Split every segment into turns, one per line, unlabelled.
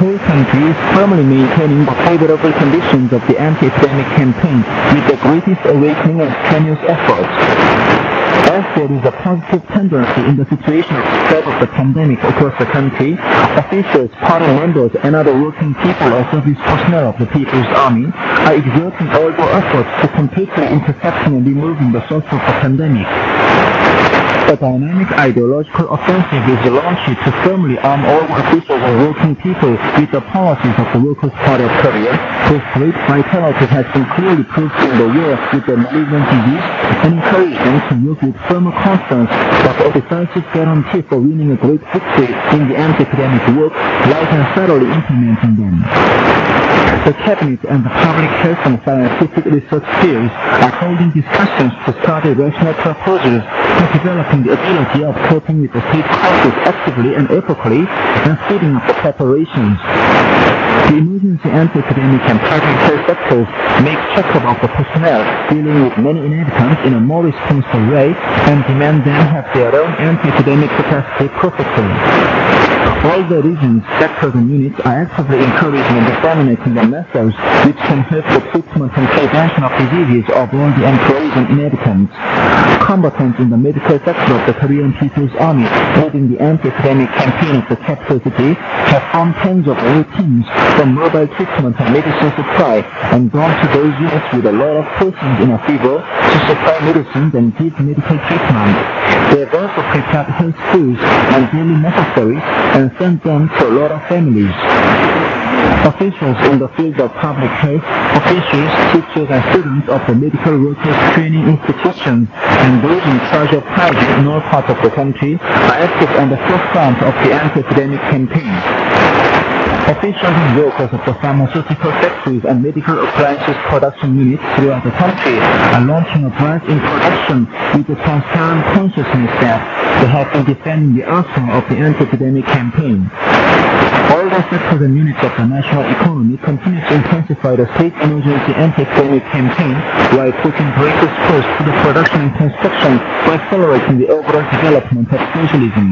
whole country is firmly maintaining the favorable conditions of the anti-epidemic campaign with the greatest awakening and strenuous efforts. As there is a positive tendency in the situation of spread of the pandemic across the country, officials, party members, and other working people or service personnel of the People's Army are exerting all their efforts to completely intercepting and removing the source of the pandemic. A dynamic ideological offensive is launched to firmly arm all officials and working people with the policies of the Workers' Party of Korea, whose great vitality has been clearly proved in the war with the malignant disease, and encourage them to work with firmer confidence that a decisive guarantee for winning a great victory in the anti-epidemic work lies in thoroughly implementing them. The Cabinet and the public health and scientific research fields are holding discussions to study rational proposals for developing the ability of coping with the state crisis actively and ethically and speeding up the preparations. The emergency anti-epidemic and public health sectors make check-up of the personnel dealing with many inhabitants in a more responsible way and demand them have their own anti-epidemic capacity perfectly. All the regions, sectors and units are actively encouraging and disseminating the methods which can help the treatment and prevention of diseases of all the employees and inhabitants. Combatants in the medical sector of the Korean People's Army leading the anti-epidemic campaign of the capital city have formed tens of new teams from mobile treatment and medicine supply and gone to those units with a lot of persons in a fever to supply medicines and give medical treatment. They have also prepared health foods and daily necessaries and sent them to a lot of families. Officials in the field of public health, officials, teachers and students of the medical workers training institutions, and those in charge of hygiene in all parts of the country are active on the forefront of the anti-epidemic campaign. Officials and workers of the pharmaceutical factories and medical appliances production units throughout the country are launching a drive in production with the transparent consciousness that they have been defending the outcome of the anti-epidemic campaign. All the sectors and units of the national economy continue to intensify the state emergency anti-epidemic campaign while putting greater force to the production and construction for accelerating the overall development of socialism.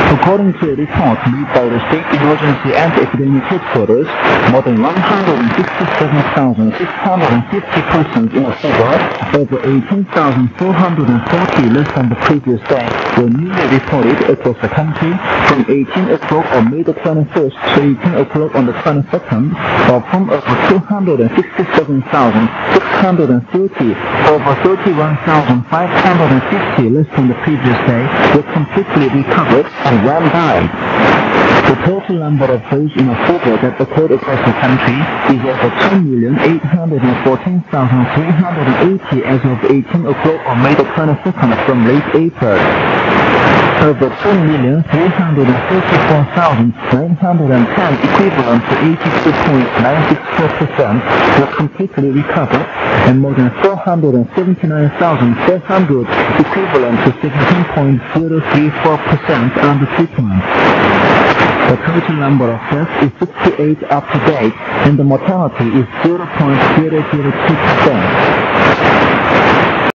According to a report made by the State Emergency Anti-Epidemic Headquarters, more than 167,650 persons in a fever, over 18,440 less than the previous day, were newly reported across the country from 18 o'clock on May the 21st to 18 o'clock on the 22nd, of whom over 267,630, over 31,550 less than the previous day, were completely recovered and one died. The total number of those in a fever that occurred across the country is over 2,814,380 as of 18 o'clock on May the 22nd from late April. Over 2,334,910 equivalent to 82.964% were completely recovered and more than 479,400 equivalent to 17.034% under treatment. The total number of deaths is 68 up to date and the mortality is 0.002%.